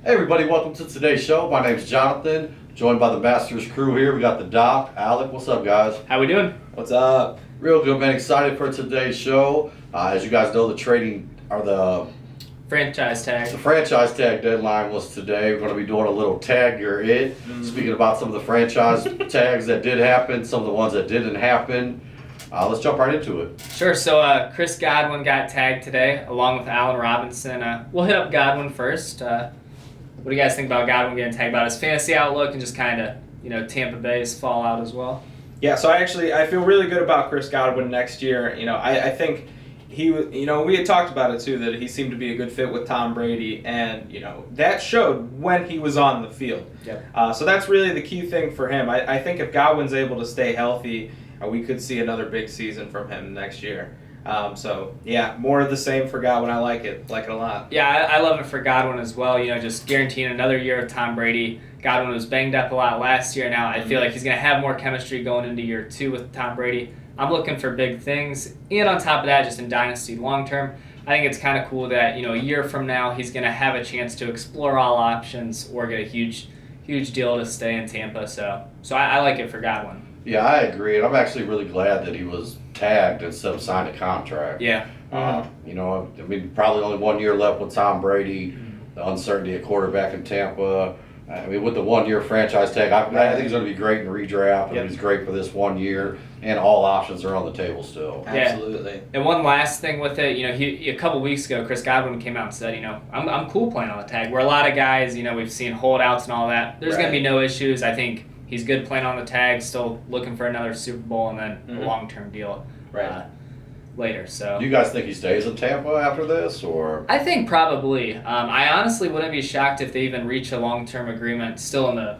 Hey everybody, welcome to today's show. My name's Jonathan, joined by the Masters crew here. We got the Doc, Alec. What's up, guys? How we doing? What's up? Real good, man. Excited for today's show. As you guys know, the Franchise tag. franchise tag deadline was today. We're going to be doing a little tag your it. Speaking about some of the franchise tags that did happen, some of the ones that didn't happen. Let's jump right into it. Sure. So Chris Godwin got tagged today, along with Allen Robinson. We'll hit up Godwin first. What do you guys think about Godwin getting tagged? About his fantasy outlook and just kind of, Tampa Bay's fallout as well? Yeah, so I feel really good about Chris Godwin next year. I think we had talked about it too, that he seemed to be a good fit with Tom Brady, and that showed when he was on the field. Yep. So that's really the key thing for him. I think if Godwin's able to stay healthy, we could see another big season from him next year. So yeah, more of the same for Godwin. I like it a lot. Yeah, I love it for Godwin as well. Just guaranteeing another year of Tom Brady. Godwin was banged up a lot last year. Now I feel like he's going to have more chemistry going into year 2 with Tom Brady. I'm looking for big things. And on top of that, just in Dynasty long term, I think it's kind of cool that, a year from now, he's going to have a chance to explore all options or get a huge deal to stay in Tampa. So I like it for Godwin. Yeah, I agree. And I'm actually really glad that he was tagged instead of signed a contract. Yeah. Probably only 1 year left with Tom Brady, the uncertainty at quarterback in Tampa. With the 1 year franchise tag, I think he's going to be great in redraft. Yep. He's great for this 1 year, and all options are on the table still. Absolutely. And one last thing with it, he a couple weeks ago, Chris Godwin came out and said, I'm cool playing on the tag. Where a lot of guys, we've seen holdouts and all that. There's going to be no issues. I think he's good playing on the tag, still looking for another Super Bowl and then a long-term deal later. So, Do you guys think he stays in Tampa after this, or? I think probably. I honestly wouldn't be shocked if they even reach a long-term agreement still in the,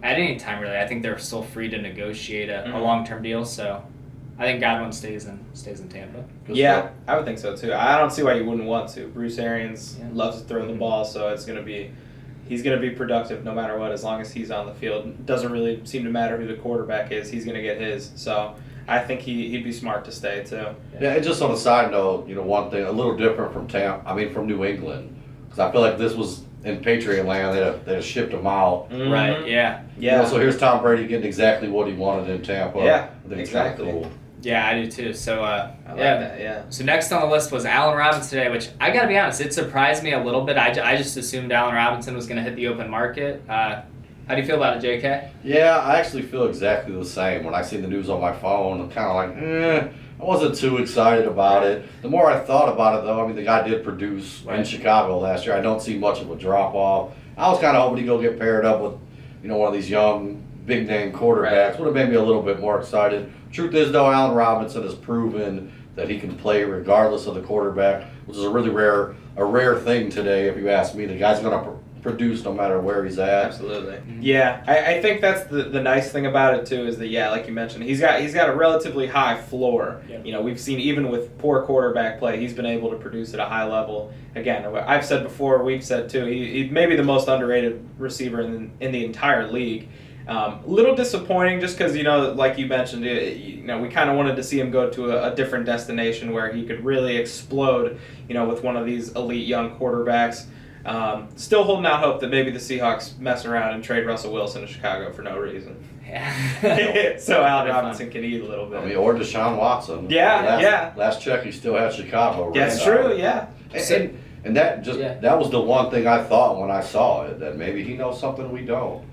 at any time really. I think they're still free to negotiate a long-term deal. So, I think Godwin stays in Tampa. Yeah, I would think so too. I don't see why you wouldn't want to. Bruce Arians loves to throw the ball, so he's going to be productive no matter what, as long as he's on the field. It doesn't really seem to matter who the quarterback is. He's going to get his. So I think he'd be smart to stay too. Yeah, and just on a side note, one thing a little different from from New England, because I feel like this was in Patriot land. They had shipped him out. Right. Yeah. Yeah. So here's Tom Brady getting exactly what he wanted in Tampa. Yeah, I think exactly. It's kind of cool. Yeah, I do too. So, I like that, yeah. So next on the list was Allen Robinson today, which I got to be honest, it surprised me a little bit. I just assumed Allen Robinson was going to hit the open market. How do you feel about it, JK? Yeah, I actually feel exactly the same. When I see the news on my phone, I'm kind of like, I wasn't too excited about it. The more I thought about it, though, the guy did produce in Chicago last year. I don't see much of a drop-off. I was kind of hoping he'd go get paired up with, one of these young, big-name quarterbacks. Would have made me a little bit more excited. Truth is, though, Allen Robinson has proven that he can play regardless of the quarterback, which is a really rare thing today, if you ask me. The guy's going to produce no matter where he's at. Absolutely. Yeah, I think that's the nice thing about it too, is that like you mentioned, he's got a relatively high floor. Yep. We've seen even with poor quarterback play, he's been able to produce at a high level. Again, I've said before, we've said too, he may be the most underrated receiver in the entire league. Little disappointing just because, like you mentioned, we kind of wanted to see him go to a different destination where he could really explode, with one of these elite young quarterbacks. Still holding out hope that maybe the Seahawks mess around and trade Russell Wilson to Chicago for no reason. Yeah. So Allen Robinson can eat a little bit. Or Deshaun Watson. Yeah, Last check, he still had Chicago. That's true, yeah. And that was the one thing I thought when I saw it, that maybe he knows something we don't.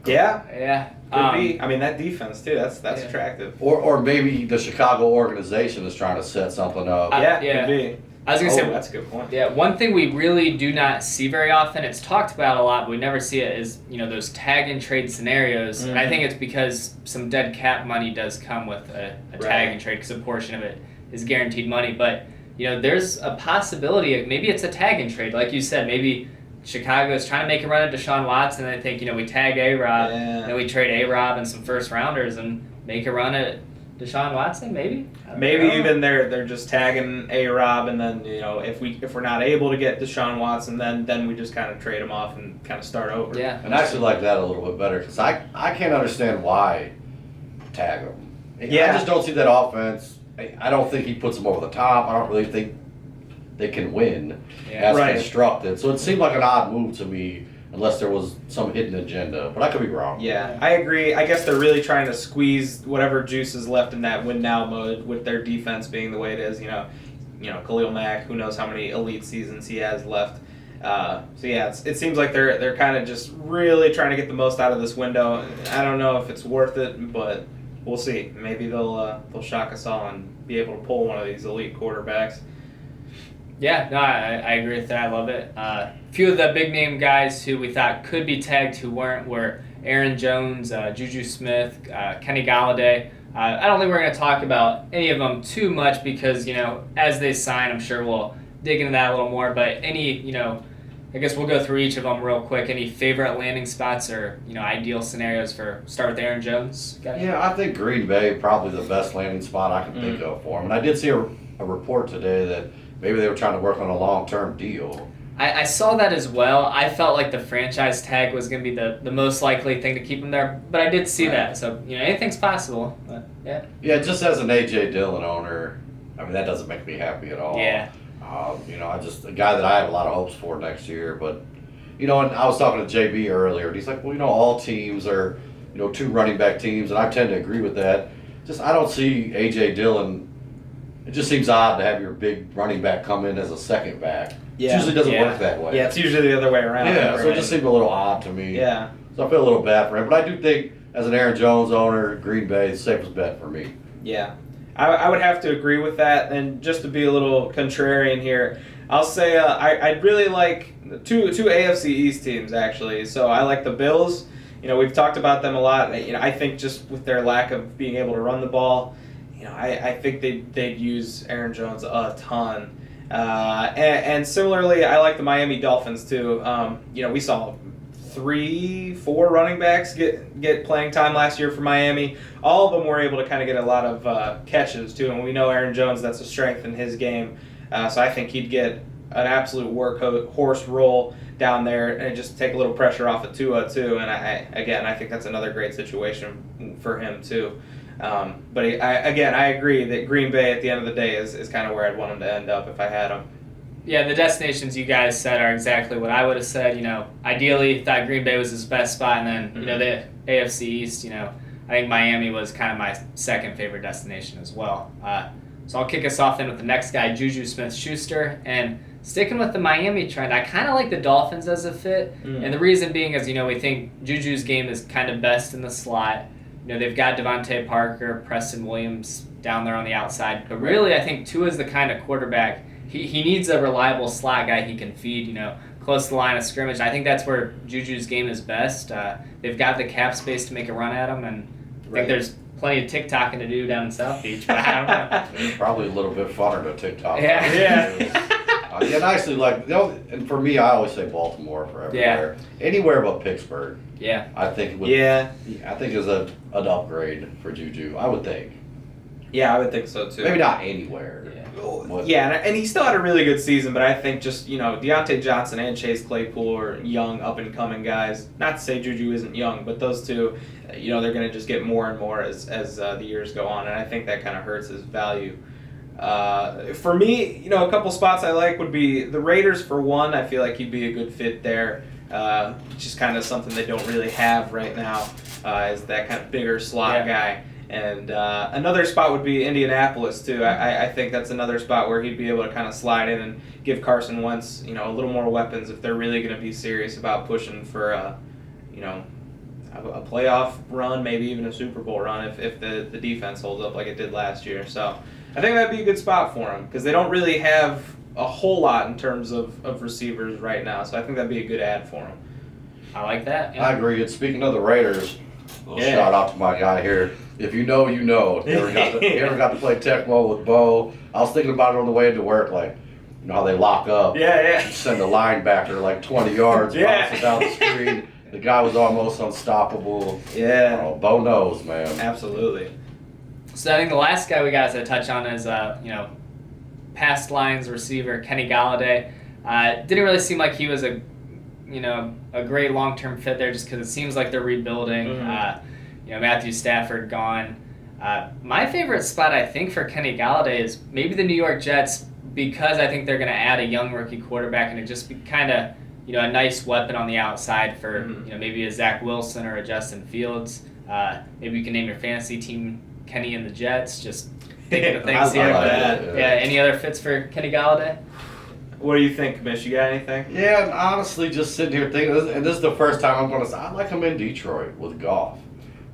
Yeah. Could be. That defense too. That's attractive. Or maybe the Chicago organization is trying to set something up. Could be. I was going to say, that's a good point. Yeah, one thing we really do not see very often, it's talked about a lot, but we never see it, is, those tag and trade scenarios. And I think it's because some dead cap money does come with a tag and trade, because a portion of it is guaranteed money. But, there's a possibility, maybe it's a tag and trade. Like you said, maybe Chicago is trying to make a run at Deshaun Watson, and they think, we tag A-Rob, and then we trade A-Rob and some first-rounders and make a run at Deshaun Watson, maybe? Maybe even they're just tagging A-Rob, and then if we're not able to get Deshaun Watson, then we just kind of trade him off and kind of start over. Yeah. And I actually like that a little bit better, because I can't understand why tag him. Yeah. I just don't see that offense. I don't think he puts them over the top. I don't really think they can win as constructed. So it seemed like an odd move to me unless there was some hidden agenda. But I could be wrong. Yeah, I agree. I guess they're really trying to squeeze whatever juice is left in that win now mode with their defense being the way it is. Khalil Mack, who knows how many elite seasons he has left. It seems like they're kind of just really trying to get the most out of this window. I don't know if it's worth it, but we'll see. Maybe they'll shock us all and be able to pull one of these elite quarterbacks. Yeah, no, I agree with that. I love it. A few of the big name guys who we thought could be tagged who weren't were Aaron Jones, Juju Smith, Kenny Gallaudet. I don't think we're going to talk about any of them too much because, as they sign, I'm sure we'll dig into that a little more. But I guess we'll go through each of them real quick. Any favorite landing spots or, ideal scenarios start with Aaron Jones? Yeah, I think Green Bay probably the best landing spot I can think of for him. And I did see a report today that maybe they were trying to work on a long-term deal. I saw that as well. I felt like the franchise tag was going to be the most likely thing to keep him there, but I did see that. So, anything's possible. But, yeah. Yeah, just as an A.J. Dillon owner, that doesn't make me happy at all. Yeah. A guy that I have a lot of hopes for next year. But, and I was talking to JB earlier, and he's like, well, all teams are, two running back teams, and I tend to agree with that. I don't see A.J. Dillon. It just seems odd to have your big running back come in as a second back. Yeah. It usually doesn't work that way. Yeah, it's usually the other way around. Yeah, so it just seemed a little odd to me. Yeah. So I feel a little bad for him. But I do think, as an Aaron Jones owner, Green Bay is the safest bet for me. Yeah. I would have to agree with that. And just to be a little contrarian here, I'll say I'd really like two AFC East teams, actually. So I like the Bills. We've talked about them a lot. I think just with their lack of being able to run the ball, I think they'd use Aaron Jones a ton. And similarly, I like the Miami Dolphins too. We saw 3-4 running backs get playing time last year for Miami. All of them were able to kind of get a lot of catches too, and we know Aaron Jones, that's a strength in his game. So I think he'd get an absolute workhorse role down there and just take a little pressure off of Tua too. And I think that's another great situation for him too. But I agree that Green Bay at the end of the day is kind of where I'd want him to end up if I had him. Yeah, the destinations you guys said are exactly what I would have said. Ideally, thought Green Bay was his best spot, and then the AFC East. I think Miami was kind of my second favorite destination as well. So I'll kick us off then with the next guy, Juju Smith-Schuster, and sticking with the Miami trend, I kind of like the Dolphins as a fit, and the reason being is we think Juju's game is kind of best in the slot. They've got Devontae Parker, Preston Williams down there on the outside, but really I think Tua's the kind of quarterback. He needs a reliable slot guy he can feed, close to the line of scrimmage. I think that's where Juju's game is best. They've got the cap space to make a run at him, and I think there's plenty of TikToking to do down in South Beach, but I don't know. It's probably a little bit funner to TikTok. Yeah. Nicely, and for me, I always say Baltimore for everywhere. Yeah. Anywhere but Pittsburgh. Yeah. I think is an upgrade for Juju, I would think. Yeah, I would think so too. Maybe not anywhere. Yeah, and he still had a really good season, but I think just, Deontay Johnson and Chase Claypool are young, up-and-coming guys. Not to say Juju isn't young, but those two, they're going to just get more and more as the years go on, and I think that kind of hurts his value. For me, a couple spots I like would be the Raiders for one. I feel like he'd be a good fit there. Just kind of something they don't really have right now, is that kind of bigger slot guy. And another spot would be Indianapolis too. I think that's another spot where he'd be able to kind of slide in and give Carson Wentz, a little more weapons if they're really going to be serious about pushing for a playoff run, maybe even a Super Bowl run if the defense holds up like it did last year. So I think that'd be a good spot for him because they don't really have a whole lot in terms of receivers right now. So I think that'd be a good ad for him. I like that. Yeah. I agree. And speaking of the Raiders, shout out to my guy here. If you know, you know. You ever got to play Tecmo with Bo? I was thinking about it on the way into work, how they lock up. Yeah. Send a linebacker 20 yards, bounce it down the screen. The guy was almost unstoppable. Yeah. Oh, Bo knows, man. Absolutely. So I think the last guy we got to touch on is, past lines receiver Kenny Gallaudet. Didn't really seem like he was a great long-term fit there just because it seems like they're rebuilding. Mm-hmm. Matthew Stafford gone. My favorite spot, I think, for Kenny Gallaudet is maybe the New York Jets because I think they're going to add a young rookie quarterback and it just kind of a nice weapon on the outside for Mhm. maybe a Zach Wilson or a Justin Fields. Maybe you can name your fantasy team Kenny and the Jets. Just thinking of things I here. like But that. yeah, any other fits for Kenny Gallaudet? What do you think, Mish? You got anything? Yeah, and honestly, just sitting here thinking, and this is the first time I'm going to say, I like him in Detroit with Goff.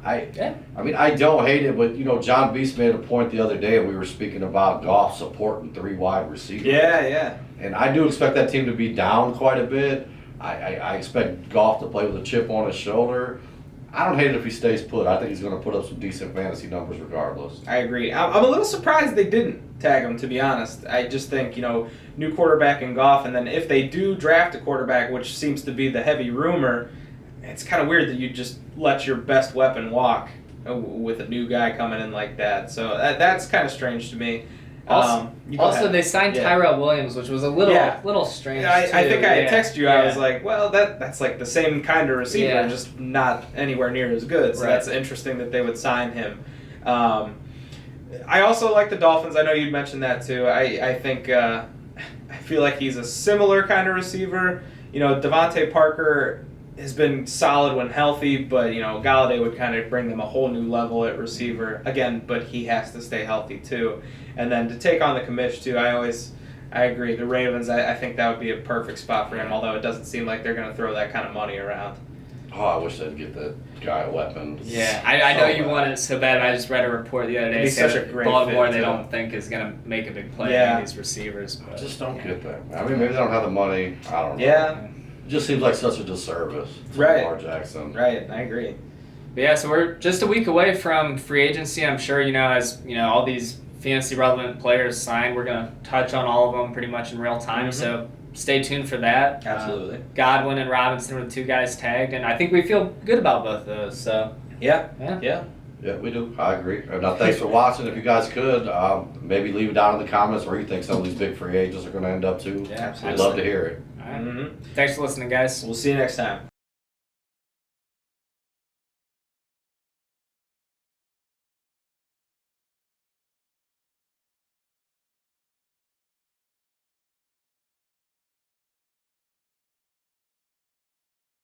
Yeah. I mean, I don't hate it, but, John Beast made a point the other day, and we were speaking about Goff supporting 3 wide receivers. Yeah. And I do expect that team to be down quite a bit. I expect Goff to play with a chip on his shoulder. I don't hate it if he stays put. I think he's going to put up some decent fantasy numbers regardless. I agree. I'm a little surprised they didn't tag him, to be honest. I just think, new quarterback in Goff, and then if they do draft a quarterback, which seems to be the heavy rumor, it's kind of weird that you just let your best weapon walk with a new guy coming in like that. So that's kind of strange to me. Also, they signed Tyrell Williams, which was a little strange. Yeah, I think I texted you. I was Yeah. like, well, that's like the same kind of receiver, Yeah. just not anywhere near as good. So Right. that's interesting that they would sign him. I also like the Dolphins. I know you'd mentioned that too. I think I feel like he's a similar kind of receiver. Devontae Parker has been solid when healthy, but Gallaudet would kind of bring them a whole new level at receiver again. But he has to stay healthy too. And then to take on the commish too, I agree. The Ravens, I think that would be a perfect spot for him. Although it doesn't seem like they're going to throw that kind of money around. Oh, I wish they'd get that guy a weapon. Yeah, I know you want it so bad. I just read a report the other day It'd be saying such a that great Baltimore fit, they too. don't think is going to make a big play Yeah. on these receivers. I But, just don't get that. I mean, maybe they don't have the money. I don't know. Yeah. It just seems like such a disservice to Right. Lamar Jackson. Right, I agree. But yeah, so we're just a week away from free agency. I'm sure, as all these fantasy relevant players sign, we're going to touch on all of them pretty much in real time. Mhm. So stay tuned for that. Absolutely. Godwin and Robinson were the 2 guys tagged, and I think we feel good about both of those. So Yeah. yeah. Yeah, we do. I agree. Now, thanks for watching. If you guys could, maybe leave it down in the comments where you think some of these big free agents are going to end up too. Yeah, We'd love to hear it. All right. Mm-hmm. Thanks for listening, guys. We'll see you next time.